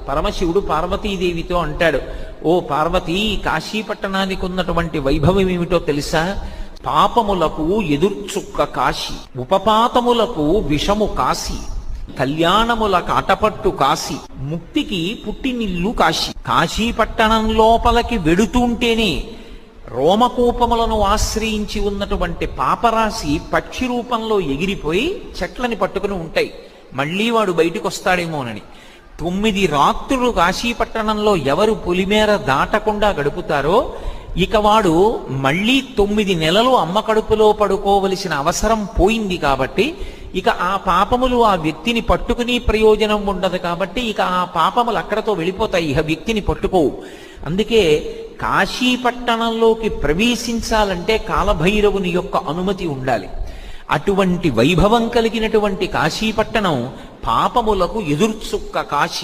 పరమశివుడు పార్వతీదేవితో అంటాడు, ఓ పార్వతీ, కాశీపట్టణానికి ఉన్నటువంటి వైభవం ఏమిటో తెలుసా? పాపములకు ఎదుర్చుక్క కాశీ, ఉపపాతములకు విషము కాశీ, కళ్యాణముల కాటపట్టు కాశీ, ముక్తికి పుట్టినిల్లు కాశీ. కాశీపట్టణం లోపలికి వెడుతుంటేనే రోమకూపములను ఆశ్రయించి ఉన్నటువంటి పాపరాశి పక్షి రూపంలో ఎగిరిపోయి చెట్లని పట్టుకుని ఉంటాయి. మళ్ళీ వాడు బయటికి వస్తాడేమోనని 9 రాత్రులు కాశీపట్టణంలో ఎవరు పొలిమేర దాటకుండా గడుపుతారో ఇక వాడు మళ్ళీ 9 నెలలు అమ్మ కడుపులో పడుకోవలసిన అవసరం పోయింది. కాబట్టి ఇక ఆ పాపములు ఆ వ్యక్తిని పట్టుకుని ప్రయోజనం ఉండదు. కాబట్టి ఇక ఆ పాపములు అక్కడతో వెళ్ళిపోతాయి, ఇక వ్యక్తిని పట్టుకోవు. అందుకే కాశీపట్టణంలోకి ప్రవేశించాలంటే కాలభైరవుని యొక్క అనుమతి ఉండాలి. అటువంటి వైభవం కలిగినటువంటి కాశీపట్టణం పాపములకు ఎదుర్చుక్క కాశీ.